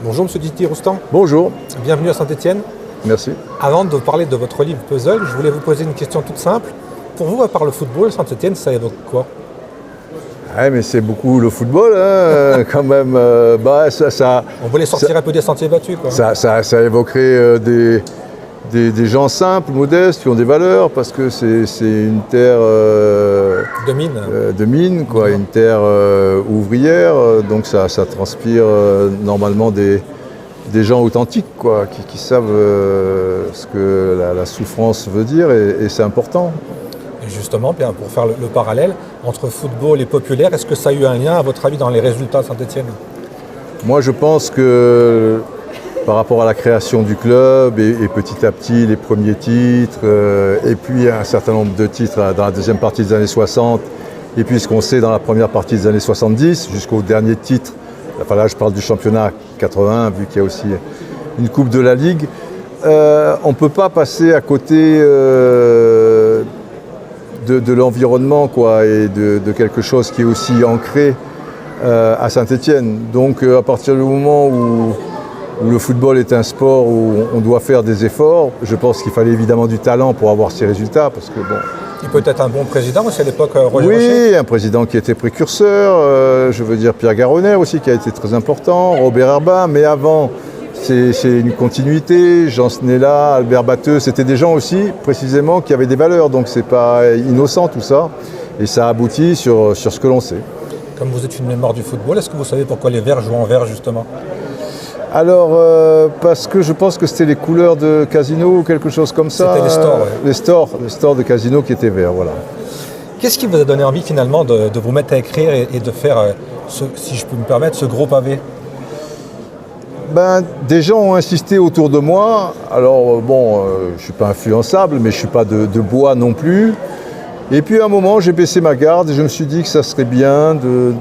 Bonjour Monsieur Didier Roustan, Bonjour, bienvenue à Saint-Étienne. merci. Avant de parler de votre livre Puzzle, je voulais vous poser une question toute simple. Pour vous, à part le football, Saint-Étienne, ça évoque quoi? Ouais, mais c'est beaucoup le football, quand même. On voulait sortir un peu des sentiers battus, quoi. Ça évoquerait des gens simples, modestes, qui ont des valeurs, parce que c'est une terre De mine. quoi, une terre ouvrière, donc ça transpire normalement des gens authentiques, quoi, qui savent ce que la souffrance veut dire, et c'est important. Et justement, bien, pour faire le parallèle entre football et populaire, est-ce que ça a eu un lien, à votre avis, dans les résultats de Saint-Étienne? Moi, je pense que par rapport à la création du club et petit à petit les premiers titres, et puis un certain nombre de titres dans la deuxième partie des années 60, et puis ce qu'on sait dans la première partie des années 70, jusqu'au dernier titre, enfin là je parle du championnat 80, vu qu'il y a aussi une Coupe de la Ligue, on ne peut pas passer à côté de l'environnement, quoi, et de quelque chose qui est aussi ancré à Saint-Étienne. Donc à partir du moment où le football est un sport où on doit faire des efforts, je pense qu'il fallait évidemment du talent pour avoir ces résultats, parce que bon. Et peut-être un bon président aussi à l'époque, Roger Oui, Rocher. un président qui était précurseur, je veux dire Pierre Garonner aussi, qui a été très important, Robert Herbin, mais avant, c'est une continuité, Jean Snella, Albert Batteux, c'était des gens aussi, précisément, qui avaient des valeurs, donc c'est pas innocent tout ça, et ça aboutit sur ce que l'on sait. Comme vous êtes une mémoire du football, est-ce que vous savez pourquoi les Verts jouent en vert, justement? Alors, parce que je pense que c'était les couleurs de Casino ou quelque chose comme ça. C'était les stores, ouais. Les stores de Casino qui étaient verts, voilà. Qu'est-ce qui vous a donné envie, finalement, de vous mettre à écrire et de faire, si je peux me permettre, ce gros pavé? Des gens ont insisté autour de moi. Alors, bon, je ne suis pas influençable, mais je ne suis pas de bois non plus. Et puis, à un moment, j'ai baissé ma garde et je me suis dit que ça serait bien de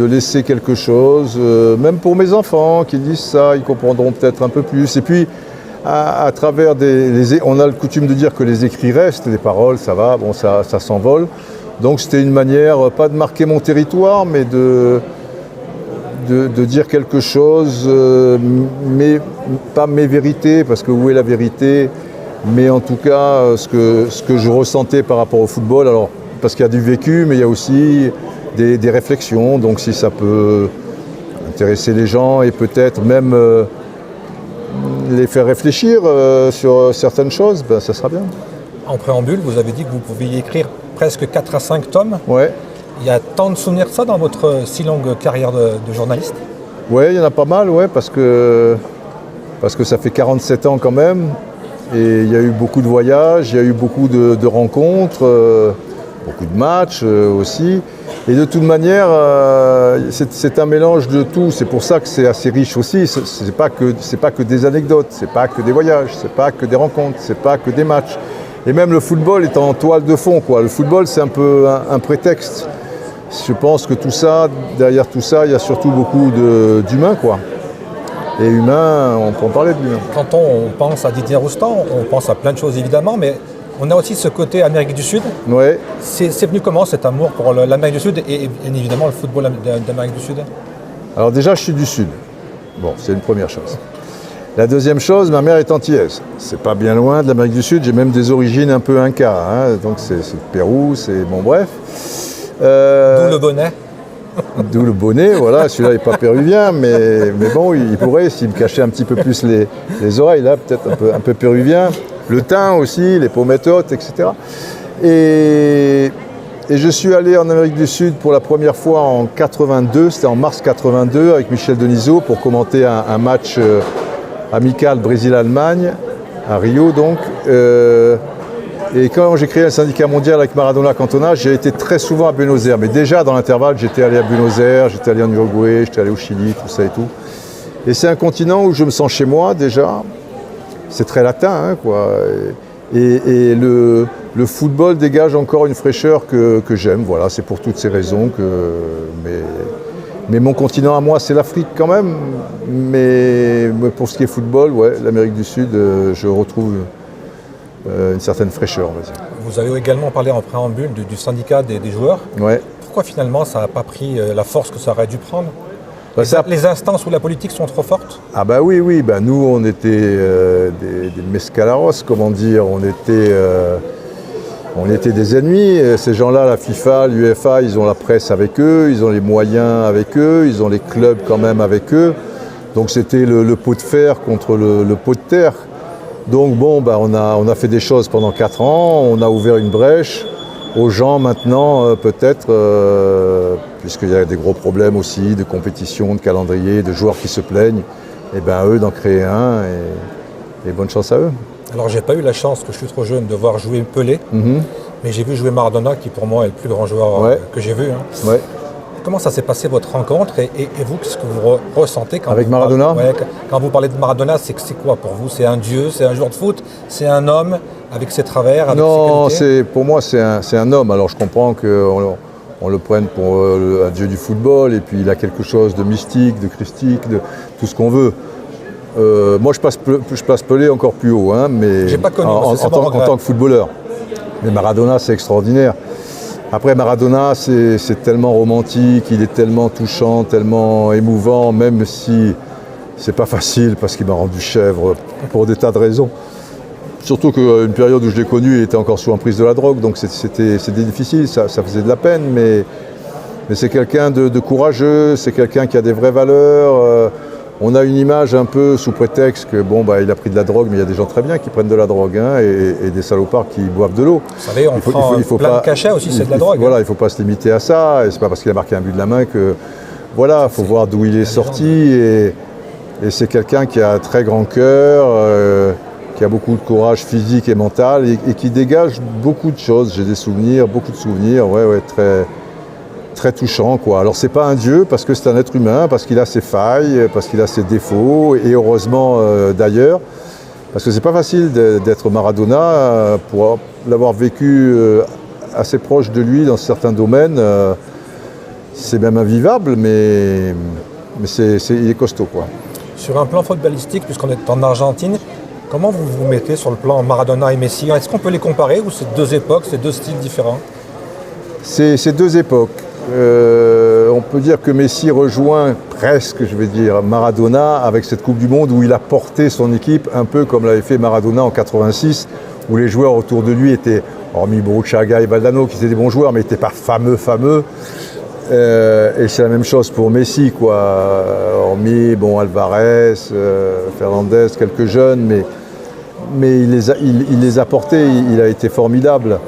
laisser quelque chose, même pour mes enfants qui lisent ça, ils comprendront peut-être un peu plus. Et puis, à travers on a le coutume de dire que les écrits restent, les paroles, ça va, bon, ça s'envole. Donc, c'était une manière, pas de marquer mon territoire, mais de dire quelque chose, mais pas mes vérités, parce que où est la vérité? Mais en tout cas, ce que je ressentais par rapport au football, alors, parce qu'il y a du vécu, mais il y a aussi des réflexions, donc si ça peut intéresser les gens et peut-être même les faire réfléchir sur certaines choses, ça sera bien. En préambule, vous avez dit que vous pouviez écrire presque 4 à 5 tomes. Ouais. Il y a tant de souvenirs de ça dans votre si longue carrière de journaliste? Oui, il y en a pas mal, ouais, parce que ça fait 47 ans quand même, et il y a eu beaucoup de voyages, il y a eu beaucoup de rencontres, beaucoup de matchs aussi. Et de toute manière, c'est un mélange de tout. C'est pour ça que c'est assez riche aussi. C'est pas que des anecdotes, c'est pas que des voyages, c'est pas que des rencontres, c'est pas que des matchs. Et même le football est en toile de fond, quoi. Le football, c'est un peu un prétexte. Je pense que tout ça, derrière tout ça, il y a surtout beaucoup d'humains, quoi. Et humains, on peut en parler de l'humain. Quand on pense à Didier Roustan, on pense à plein de choses évidemment, mais on a aussi ce côté Amérique du Sud. Ouais. C'est venu comment cet amour pour l'Amérique du Sud et bien évidemment le football d'Amérique du Sud? Alors déjà, je suis du Sud. Bon, c'est une première chose. La deuxième chose, ma mère est antillaise. C'est pas bien loin de l'Amérique du Sud, j'ai même des origines un peu inca, hein. Donc c'est le Pérou, c'est bon, bref. D'où le bonnet. D'où le bonnet, voilà, celui-là n'est pas péruvien, mais bon, il pourrait, s'il me cachait un petit peu plus les oreilles, là, peut-être un peu péruvien. Le teint aussi, les pommettes hautes, etc. Et je suis allé en Amérique du Sud pour la première fois en 82, c'était en mars 82, avec Michel Denisot, pour commenter un match amical Brésil-Allemagne, à Rio donc. Et quand j'ai créé un syndicat mondial avec Maradona Cantona, j'ai été très souvent à Buenos Aires. Mais déjà, dans l'intervalle, j'étais allé à Buenos Aires, j'étais allé en Uruguay, j'étais allé au Chili, tout ça et tout. Et c'est un continent où je me sens chez moi, déjà. C'est très latin, hein, quoi. Et le football dégage encore une fraîcheur que j'aime. Voilà, c'est pour toutes ces raisons que... Mais mon continent à moi, c'est l'Afrique quand même. Mais pour ce qui est football, ouais, l'Amérique du Sud, je retrouve... une certaine fraîcheur, on va dire. Vous avez également parlé en préambule du syndicat des joueurs. Ouais. Pourquoi finalement ça n'a pas pris la force que ça aurait dû prendre? Les instances où la politique sont trop fortes? Ah bah oui, bah nous on était des mescalaros, comment dire, on était des ennemis. Ces gens-là, la FIFA, l'UEFA, ils ont la presse avec eux, ils ont les moyens avec eux, ils ont les clubs quand même avec eux. Donc c'était le pot de fer contre le pot de terre. Donc bon, bah on a fait des choses pendant 4 ans, on a ouvert une brèche aux gens maintenant, peut-être, puisqu'il y a des gros problèmes aussi de compétition, de calendrier, de joueurs qui se plaignent, et bien eux d'en créer un, et bonne chance à eux. Alors j'ai pas eu la chance, que je suis trop jeune, de voir jouer Pelé, mais j'ai vu jouer Maradona, qui pour moi est le plus grand joueur que j'ai vu. Hein. Ouais. Comment ça s'est passé votre rencontre et vous, qu'est-ce que vous ressentez quand Avec vous Maradona quand vous parlez de Maradona, c'est quoi pour vous? C'est un dieu, c'est un joueur de foot, c'est un homme avec ses travers, avec non, ses qualités? pour moi c'est un homme. Alors je comprends qu'on le prenne pour un dieu du football, et puis il a quelque chose de mystique, de christique, de tout ce qu'on veut. Moi je place Pelé encore plus haut, hein, mais j'ai pas connu, en tant que footballeur. Mais Maradona c'est extraordinaire. Après Maradona c'est tellement romantique, il est tellement touchant, tellement émouvant, même si c'est pas facile parce qu'il m'a rendu chèvre pour des tas de raisons. Surtout qu'une période où je l'ai connu, il était encore sous emprise de la drogue, donc c'était difficile, ça faisait de la peine, mais c'est quelqu'un de courageux, c'est quelqu'un qui a des vraies valeurs. On a une image un peu sous prétexte que bon, bah, il a pris de la drogue, mais il y a des gens très bien qui prennent de la drogue, hein, et des salopards qui boivent de l'eau. Vous savez, on prend plein de cachets aussi, c'est de la drogue. Voilà, il ne faut pas se limiter à ça, et c'est pas parce qu'il a marqué un but de la main que... Voilà, il faut voir d'où il est sorti, et c'est quelqu'un qui a un très grand cœur, qui a beaucoup de courage physique et mental, et qui dégage beaucoup de choses. J'ai des souvenirs, beaucoup de souvenirs, très touchant, quoi. Alors c'est pas un dieu parce que c'est un être humain, parce qu'il a ses failles, parce qu'il a ses défauts, et heureusement d'ailleurs, parce que c'est pas facile d'être Maradona, pour l'avoir vécu assez proche de lui dans certains domaines, c'est même invivable, mais il est costaud, quoi. Sur un plan footballistique, puisqu'on est en Argentine, comment vous vous mettez sur le plan Maradona et Messi? Est-ce qu'on peut les comparer, ou c'est deux époques, c'est deux styles différents? C'est deux époques. On peut dire que Messi rejoint presque, je vais dire, Maradona avec cette Coupe du Monde où il a porté son équipe un peu comme l'avait fait Maradona en 86, où les joueurs autour de lui étaient, hormis Burruchaga et Valdano qui étaient des bons joueurs, mais n'étaient pas fameux. Et c'est la même chose pour Messi, quoi. Hormis Alvarez, Fernandez, quelques jeunes, mais il les a portés, il a été formidable.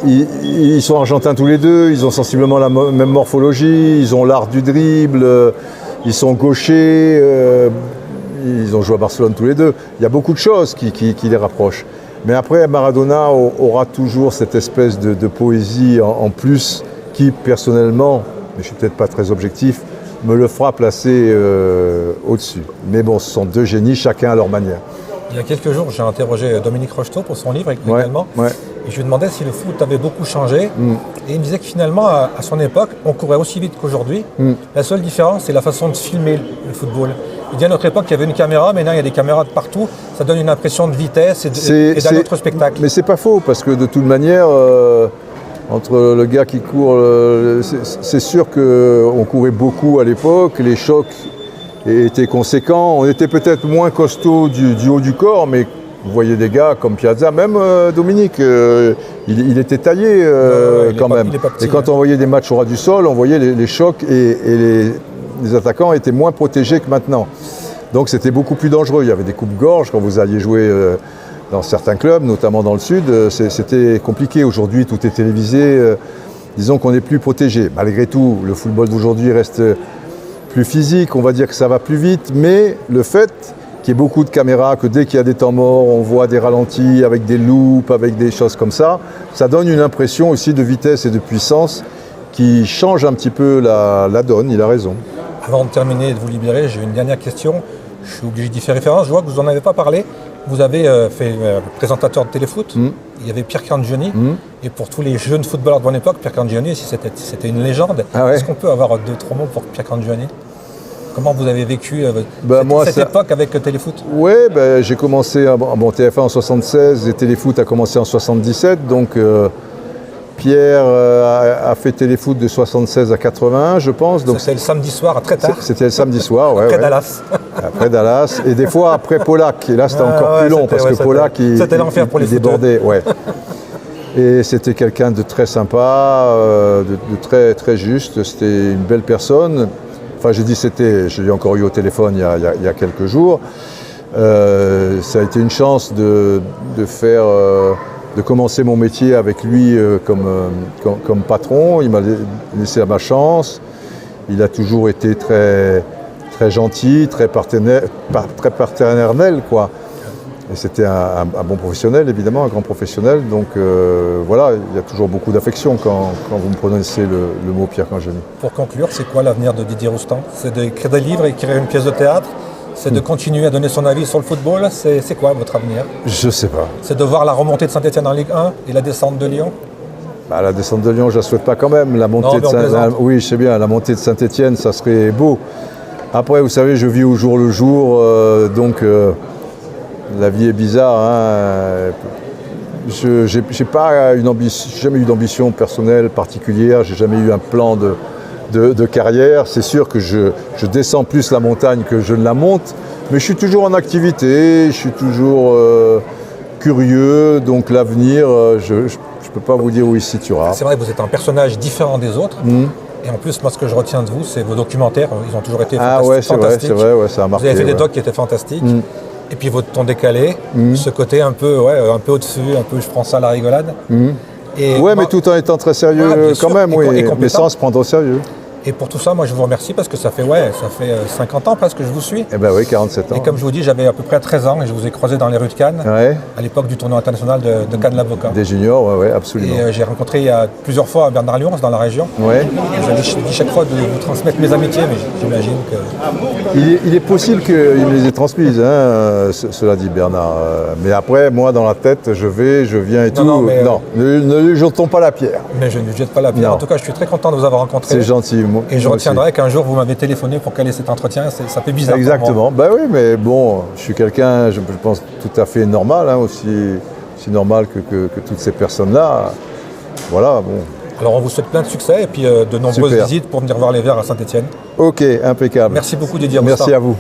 Ils sont argentins tous les deux, ils ont sensiblement la même morphologie, ils ont l'art du dribble, ils sont gauchers, ils ont joué à Barcelone tous les deux. Il y a beaucoup de choses qui les rapprochent. Mais après, Maradona aura toujours cette espèce de poésie en plus qui, personnellement, mais je ne suis peut-être pas très objectif, me le fera placer au-dessus. Mais bon, ce sont deux génies, chacun à leur manière. Il y a quelques jours, j'ai interrogé Dominique Rocheteau pour son livre également. Ouais. Et je lui demandais si le foot avait beaucoup changé. Et il me disait que finalement, à son époque, on courait aussi vite qu'aujourd'hui. La seule différence, c'est la façon de filmer le football. Il dit à notre époque, il y avait une caméra, maintenant il y a des caméras de partout. Ça donne une impression de vitesse et d'un autre spectacle. Mais c'est pas faux, parce que de toute manière, entre le gars qui court, c'est sûr qu'on courait beaucoup à l'époque, les chocs étaient conséquents. On était peut-être moins costaud du haut du corps, mais vous voyez des gars comme Piazza, même Dominique, il était taillé quand même. Et quand on voyait des matchs au ras du sol, on voyait les chocs et les attaquants étaient moins protégés que maintenant. Donc c'était beaucoup plus dangereux. Il y avait des coupes-gorges quand vous alliez jouer dans certains clubs, notamment dans le sud. C'était compliqué. Aujourd'hui, tout est télévisé. Disons qu'on est plus protégé. Malgré tout, le football d'aujourd'hui reste plus physique. On va dire que ça va plus vite. Mais le fait qu'il y ait beaucoup de caméras, que dès qu'il y a des temps morts, on voit des ralentis avec des loupes, avec des choses comme ça, ça donne une impression aussi de vitesse et de puissance qui change un petit peu la donne. Il a raison. Avant de terminer et de vous libérer, j'ai une dernière question. Je suis obligé d'y faire référence. Je vois que vous n'en avez pas parlé. Vous avez fait présentateur de téléfoot. Il y avait Pierre Cangioni. Et pour tous les jeunes footballeurs de mon époque, Pierre Cangioni, c'était une légende. Est-ce qu'on peut avoir 2-3 mots pour Pierre Cangioni? Comment vous avez vécu cette époque avec Téléfoot? Oui, j'ai commencé TF1 en 76 et Téléfoot a commencé en 77. Donc Pierre a fait téléfoot de 76 à 81, je pense. C'était le samedi soir, très tard. C'était le samedi soir, ouais. Après Dallas. Après Dallas. Et des fois après Pollack. Et là, c'était encore plus long parce que Pollack, c'était l'enfer pour les débordait. Ouais. Et c'était quelqu'un de très sympa, de très, très juste. C'était une belle personne. Enfin, j'ai dit c'était, je l'ai encore eu au téléphone il y a quelques jours. Ça a été une chance de commencer mon métier avec lui comme patron. Il m'a laissé ma chance. Il a toujours été très, très gentil, très paternel, quoi. Et c'était un bon professionnel, évidemment, un grand professionnel. Donc voilà, il y a toujours beaucoup d'affection quand vous me prononcez le mot Pierre Cangioni. Pour conclure, c'est quoi l'avenir de Didier Roustan? C'est d'écrire des livres, écrire une pièce de théâtre? C'est de continuer à donner son avis sur le football? C'est quoi votre avenir? Je sais pas. C'est de voir la remontée de Saint-Etienne en Ligue 1 et la descente de Lyon? Bah, la descente de Lyon, je ne la souhaite pas quand même. La montée oui, je sais bien, la montée de Saint-Etienne, ça serait beau. Après, vous savez, je vis au jour le jour, donc la vie est bizarre. Hein. Je n'ai pas jamais eu d'ambition personnelle particulière, j'ai jamais eu un plan de carrière. C'est sûr que je descends plus la montagne que je ne la monte, mais je suis toujours en activité, je suis toujours curieux, donc l'avenir, je ne peux pas vous dire où il se situera. C'est vrai que vous êtes un personnage différent des autres. Et en plus, moi, ce que je retiens de vous, c'est vos documentaires. Ils ont toujours été fantastiques. C'est vrai, ouais, ça a marqué. Vous avez fait des docs qui étaient fantastiques. Et puis votre ton décalé, ce côté un peu au-dessus, un peu je prends ça à la rigolade. Et ouais, mais tout en étant très sérieux quand même, mais sans se prendre au sérieux. Et pour tout ça, moi je vous remercie parce que ça fait 50 ans presque que je vous suis. Eh ben oui, 47 ans. Et comme je vous dis, j'avais à peu près 13 ans et je vous ai croisé dans les rues de Cannes, à l'époque du tournoi international de Cannes-l'Avocat. Des juniors, ouais, absolument. Et j'ai rencontré il y a plusieurs fois Bernard Lyons dans la région. Ouais. J'avais dit chaque fois de vous transmettre mes amitiés, mais j'imagine que... Il est possible qu'il me les ait transmises, hein, cela dit Bernard. Mais après, moi dans la tête, je viens et tout. Non, ne lui jetons pas la pierre. Mais je ne lui jette pas la pierre. En tout cas, je suis très content de vous avoir rencontré. C'est gentil. Et je retiendrai qu'un jour, vous m'avez téléphoné pour caler cet entretien. Ça fait bizarre. Exactement. Ben oui, mais bon, je suis quelqu'un, je pense, tout à fait normal, hein, aussi normal que toutes ces personnes-là. Voilà, bon. Alors, on vous souhaite plein de succès et puis de nombreuses visites pour venir voir les Verts à Saint-Etienne. Ok, impeccable. Merci beaucoup, Didier Roustan. Merci à vous.